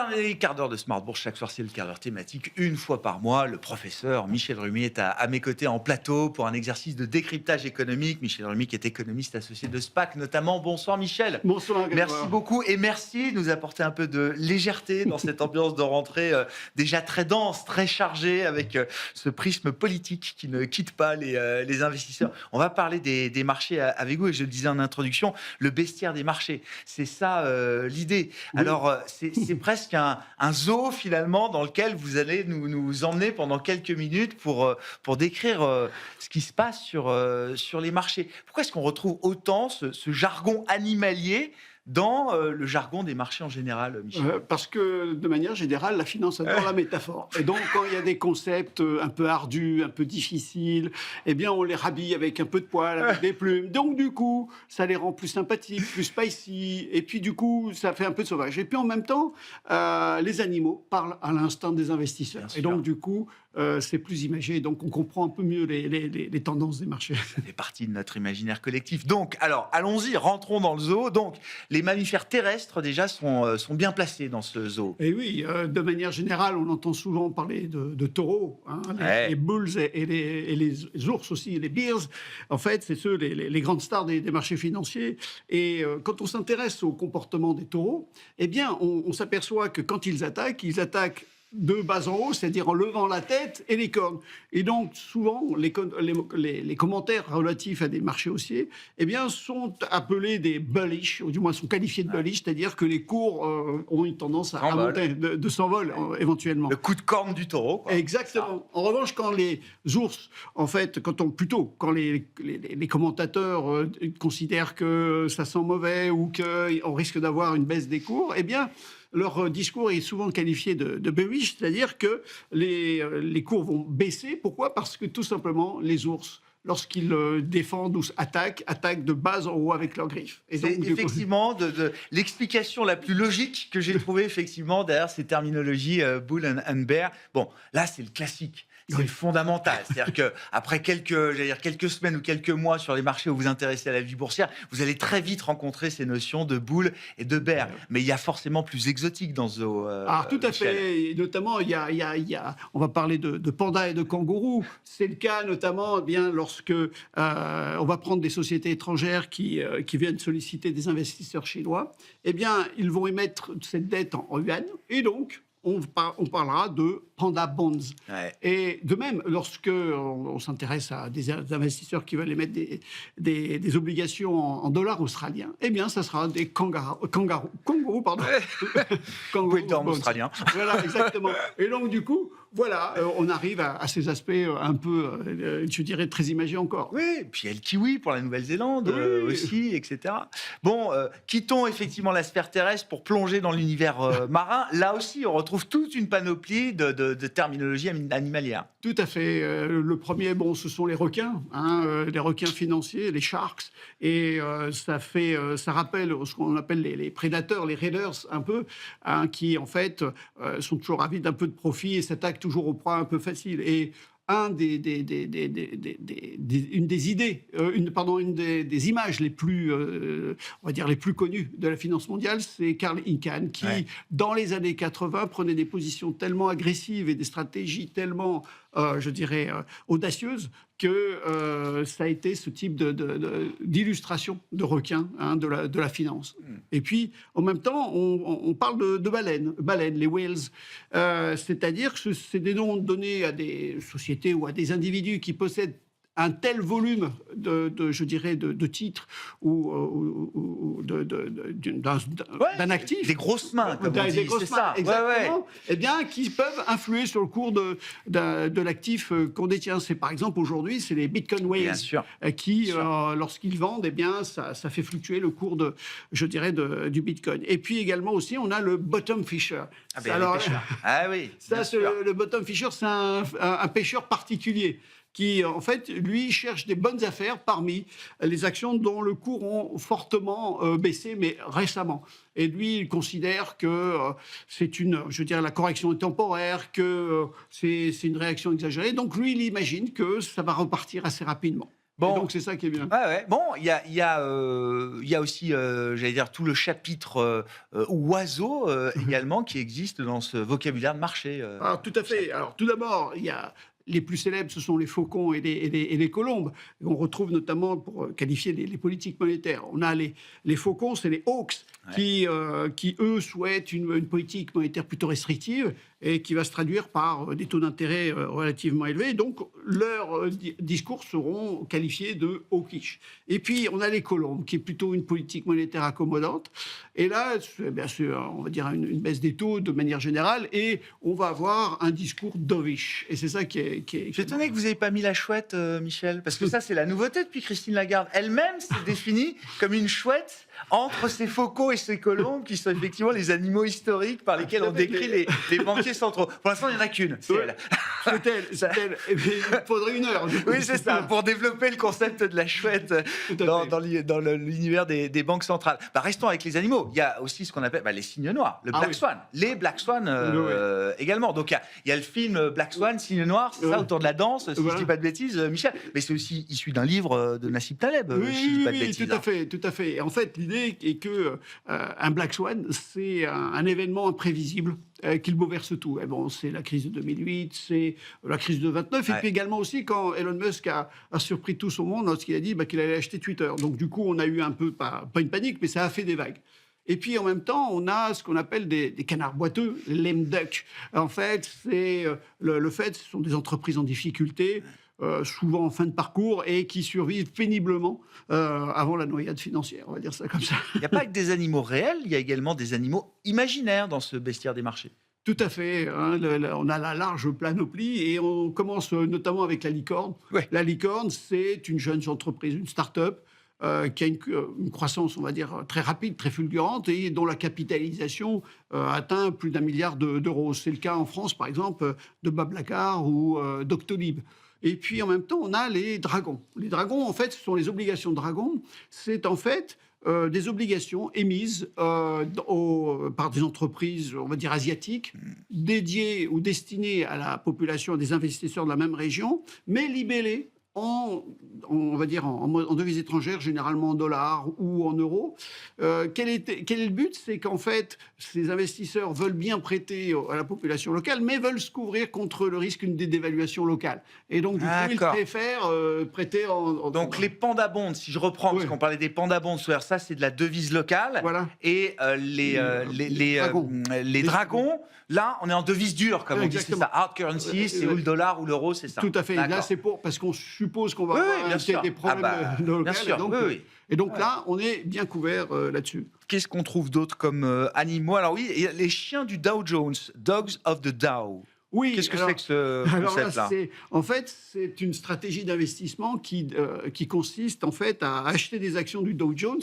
Dernier quart d'heure de Smart Bourse, chaque soir c'est le quart d'heure thématique, une fois par mois. Le professeur Michel Rumi est à mes côtés en plateau pour un exercice de décryptage économique. Michel Rumi qui est économiste associé de SPAC notamment. Bonsoir Michel. Bonsoir. Merci beaucoup et merci de nous apporter un peu de légèreté dans cette ambiance de rentrée déjà très dense, très chargée avec ce prisme politique qui ne quitte pas les investisseurs. On va parler des marchés avec vous et je le disais en introduction, le bestiaire des marchés. C'est ça l'idée. Oui. Alors c'est presque un zoo finalement dans lequel vous allez nous emmener pendant quelques minutes pour décrire ce qui se passe sur les marchés. Pourquoi est-ce qu'on retrouve autant ce jargon animalier dans le jargon des marchés en général, Michel? Parce que, de manière générale, la finance adore la métaphore. Et donc, quand il y a des concepts un peu ardus, un peu difficiles, eh bien, on les rhabille avec un peu de poils, avec des plumes. Donc, du coup, ça les rend plus sympathiques, plus spicy. Et puis, du coup, ça fait un peu de sauvage. Et puis, en même temps, les animaux parlent à l'instinct des investisseurs. Et donc, du coup, c'est plus imagé. Donc, on comprend un peu mieux les tendances des marchés. Ça fait partie de notre imaginaire collectif. Donc, alors, allons-y, rentrons dans le zoo. Donc, les mammifères terrestres, déjà, sont bien placés dans ce zoo. Et oui, de manière générale, on entend souvent parler de taureaux, hein, les bulls et les ours aussi, les bears. En fait, c'est ceux, les grandes stars des marchés financiers. Et quand on s'intéresse au comportement des taureaux, eh bien, on s'aperçoit que quand ils attaquent de bas en haut, c'est-à-dire en levant la tête et les cornes. Et donc, souvent, les commentaires relatifs à des marchés haussiers, eh bien, sont appelés des bullish, ou du moins sont qualifiés de bullish, c'est-à-dire que les cours ont une tendance à monter, de s'envol, éventuellement. Le coup de corne du taureau, quoi. Exactement. En revanche, quand les ours, en fait, quand les commentateurs considèrent que ça sent mauvais ou qu'on risque d'avoir une baisse des cours, eh bien, leur discours est souvent qualifié de bearish, c'est-à-dire que les cours vont baisser. Pourquoi ? Parce que tout simplement, les ours, lorsqu'ils défendent ou attaquent de bas en haut avec leurs griffes. Et c'est donc, effectivement l'explication la plus logique que j'ai trouvée effectivement derrière ces terminologies bull and bear. Bon, là c'est le classique. C'est le fondamental. C'est-à-dire qu'après quelques semaines ou quelques mois sur les marchés où vous vous intéressez à la vie boursière, vous allez très vite rencontrer ces notions de bull et de bear. Mais il y a forcément plus exotique dans ce zoo. Tout à Michel. fait. Et notamment, on va parler de pandas et de kangourous. C'est le cas notamment bien lorsque on va prendre des sociétés étrangères qui viennent solliciter des investisseurs chinois. Eh bien, ils vont émettre cette dette en yuan. Et donc, on parlera de panda bonds. Ouais. Et de même, lorsque on s'intéresse à des investisseurs qui veulent émettre des obligations en dollars australiens, eh bien, ça sera des kangourous, pardon. Kangourous bonds australiens. Voilà, exactement. Et donc, du coup, voilà, on arrive à ces aspects un peu, je dirais, très imagés encore. Oui, puis il y a le kiwi pour la Nouvelle-Zélande aussi, etc. Bon, quittons effectivement la sphère terrestre pour plonger dans l'univers marin. Là aussi, on retrouve toute une panoplie de terminologie animalière. Tout à fait. Le premier, ce sont les requins, les requins financiers, les sharks. Et ça rappelle ce qu'on appelle les prédateurs, les raiders, un peu, qui, en fait, sont toujours avides d'un peu de profit et s'attaquent toujours aux proies un peu faciles. Et une des images les plus, on va dire, les plus connues de la finance mondiale, c'est Carl Icahn, qui, dans les années 80, prenait des positions tellement agressives et des stratégies tellement, je dirais, audacieuses, que ça a été ce type d'illustration de requin de la finance. Et puis, en même temps, on parle de baleines, les whales. C'est-à-dire que c'est des noms donnés à des sociétés ou à des individus qui possèdent un tel volume de titres ou d'un actif. Des grosses mains, comme on dit, c'est ça. Exactement. Eh bien, qui peuvent influer sur le cours de l'actif qu'on détient. C'est par exemple aujourd'hui, c'est les Bitcoin whales qui, lorsqu'ils vendent, eh bien, ça fait fluctuer le cours du Bitcoin. Et puis également aussi, on a le bottom fisher. Le bottom fisher, c'est un pêcheur particulier qui, en fait, lui, cherche des bonnes affaires parmi les actions dont le cours ont fortement baissé, mais récemment. Et lui, il considère que la correction est temporaire, que c'est une réaction exagérée. Donc, lui, il imagine que ça va repartir assez rapidement. Bon. Et donc, c'est ça qui est bien. Ouais. Bon, il y a aussi, j'allais dire, tout le chapitre oiseaux également qui existe dans ce vocabulaire de marché. Alors, tout à fait. Alors, tout d'abord, il y a les plus célèbres, ce sont les faucons et les colombes. Et on retrouve notamment, pour qualifier les politiques monétaires, on a les faucons, c'est les hawks, qui, eux, souhaitent une politique monétaire plutôt restrictive et qui va se traduire par des taux d'intérêt relativement élevés. Donc, leurs discours seront qualifiés de hawkish. Et puis, on a les colombes, qui est plutôt une politique monétaire accommodante. Et là, bien sûr, on va dire une baisse des taux de manière générale, et on va avoir un discours dovish. Et c'est ça qui est... Je suis étonné que vous n'ayez pas mis la chouette, Michel, parce que ça, c'est la nouveauté depuis Christine Lagarde. Elle-même s'est définie comme une chouette entre ces faucons et ces colombes, qui sont effectivement les animaux historiques par lesquels on décrit les banquiers centraux. Pour l'instant, il n'y en a qu'une, c'est elle. C'est elle. Et puis, il faudrait une heure. Du coup. Oui, c'est ça, pour développer le concept de la chouette dans l'univers des banques centrales. Bah, restons avec les animaux. Il y a aussi ce qu'on appelle les cygnes noirs, le Black Swan. Les Black Swan également. Donc, il y a le film Black Swan, cygne noir, c'est ça, autour de la danse, si je ne dis pas de bêtises, Michel. Mais c'est aussi issu d'un livre de Nassim Taleb, si je ne dis pas de bêtises. Tout à fait. Et en fait, l'idée est que un Black Swan, c'est un événement imprévisible qui bouleverse tout. Et bon, c'est la crise de 2008, c'est la crise de 29, et puis également aussi quand Elon Musk a surpris tout son monde lorsqu'il a dit qu'il allait acheter Twitter. Donc du coup, on a eu un peu, pas une panique, mais ça a fait des vagues. Et puis en même temps, on a ce qu'on appelle des canards boiteux, lame duck. En fait, c'est le fait, ce sont des entreprises en difficulté, souvent en fin de parcours, et qui survivent péniblement avant la noyade financière, on va dire ça comme ça. Il n'y a pas que des animaux réels, il y a également des animaux imaginaires dans ce bestiaire des marchés. Tout à fait. On a la large panoplie et on commence notamment avec la licorne. Ouais. La licorne, c'est une jeune entreprise, une start-up qui a une croissance, on va dire, très rapide, très fulgurante et dont la capitalisation atteint plus d'1 milliard d'euros. C'est le cas en France, par exemple, de Blablacar ou Doctolib. Et puis, en même temps, on a les dragons. Les dragons, en fait, ce sont les obligations de dragon. C'est en fait des obligations émises par des entreprises, on va dire, asiatiques, dédiées ou destinées à la population, à des investisseurs de la même région, mais libellées on va dire en devises étrangères, généralement en dollars ou en euros. Quel est le but? C'est qu'en fait, ces investisseurs veulent bien prêter à la population locale, mais veulent se couvrir contre le risque d'une dévaluation locale. Et donc, du coup, ils préfèrent prêter en... Donc, les panda bonds, si je reprends, parce qu'on parlait des panda bonds, ça, c'est de la devise locale. Voilà. Et les dragons, là, on est en devise dure, comme on dit, c'est ça. Hard currency, c'est ou le dollar ou l'euro, c'est ça. Tout à fait. Là, c'est parce qu'on suppose qu'on va avoir des problèmes locaux. Et donc là, on est bien couvert là-dessus. Qu'est-ce qu'on trouve d'autre comme animaux? Alors oui, il y a les chiens du Dow Jones, Dogs of the Dow. Oui, qu'est-ce que c'est que ce concept-là? En fait, c'est une stratégie d'investissement qui consiste en fait à acheter des actions du Dow Jones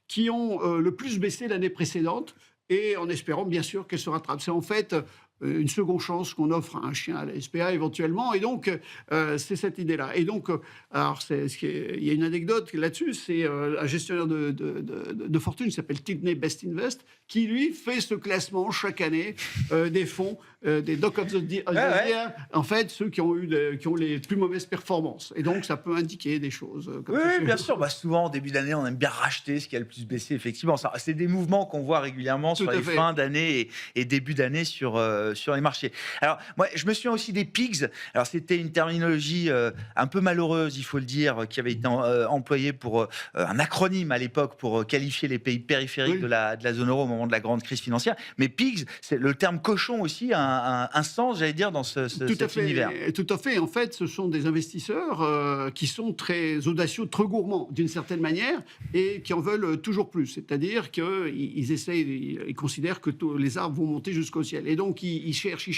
qui ont le plus baissé l'année précédente et en espérant bien sûr qu'elles se rattrapent. C'est en fait une seconde chance qu'on offre à un chien à la SPA éventuellement. Et donc, c'est cette idée-là. Et donc, il y a une anecdote là-dessus, c'est un gestionnaire de fortune qui s'appelle Tidney Best Invest, qui, lui, fait ce classement chaque année des fonds, des Doc of the Year, en fait, ceux qui ont les plus mauvaises performances. Et donc, ça peut indiquer des choses. Comme oui, bien sûr. Souvent, en début d'année, on aime bien racheter ce qui a le plus baissé, effectivement. C'est des mouvements qu'on voit régulièrement sur les fins d'année et début d'année sur les marchés. Alors, moi, je me souviens aussi des PIGS. Alors, c'était une terminologie un peu malheureuse, il faut le dire, qui avait été employée pour un acronyme à l'époque pour qualifier les pays périphériques de la zone euro au moment de la grande crise financière. Mais PIGS, c'est le terme cochon aussi, un sens, j'allais dire, dans cet univers. Tout à fait. En fait, ce sont des investisseurs qui sont très audacieux, très gourmands, d'une certaine manière, et qui en veulent toujours plus. C'est-à-dire qu'ils considèrent que les arbres vont monter jusqu'au ciel. Et donc, ils cherchent,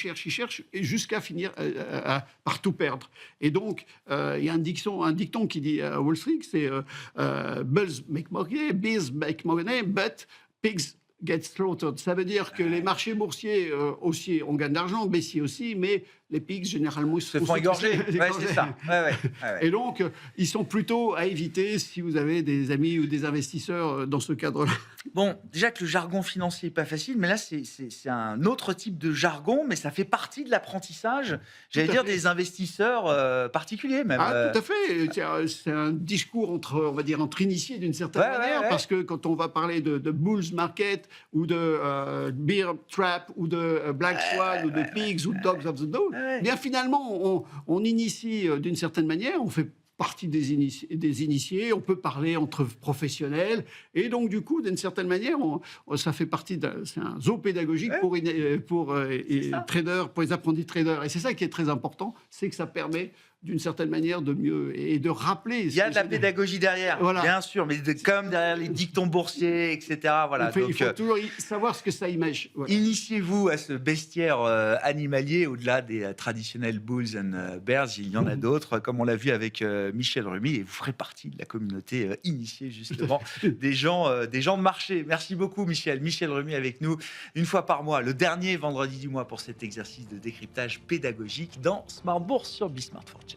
jusqu'à finir par tout perdre. Et donc, il y a un dicton qui dit à Wall Street, c'est Bulls make money, bees make money, but pigs get slaughtered. Ça veut dire que les marchés boursiers haussiers, on gagne de l'argent, baissiers aussi, mais les pigs, généralement, ils Se font égorger. Ouais, c'est ça. Ouais, ouais, ouais, ouais. Et donc, ils sont plutôt à éviter si vous avez des amis ou des investisseurs dans ce cadre-là. Bon, déjà que le jargon financier n'est pas facile, mais là, c'est un autre type de jargon, mais ça fait partie de l'apprentissage, j'allais Tout à dire, fait. des investisseurs particuliers même. Ah, tout à fait. C'est un discours entre, on va dire, entre initiés d'une certaine Ouais, ouais, manière, ouais. parce que quand on va parler de bulls market ou de bear trap ou de black swan ou de pigs ou de dogs of the dawn, Ouais. eh bien finalement, on initie d'une certaine manière, on fait partie des initiés, on peut parler entre professionnels, et donc du coup, d'une certaine manière, ça fait partie c'est un zoo pédagogique Ouais. pour ça. traders, pour les apprentis traders. Et c'est ça qui est très important, c'est que ça permet d'une certaine manière de mieux et de rappeler. Il y a de la pédagogie derrière, Voilà. bien sûr, mais comme derrière les dictons boursiers, etc. Voilà. Il Donc, faut toujours savoir ce que ça image. Voilà. initiez-vous à ce bestiaire animalier au-delà des traditionnels bulls and bears. Il y en a d'autres, comme on l'a vu avec Michel Remy, et vous ferez partie de la communauté initiée justement des gens de marché. Merci beaucoup, Michel. Michel Remy avec nous une fois par mois, le dernier vendredi du mois pour cet exercice de décryptage pédagogique dans Smart Bourse sur Bismart Fortune.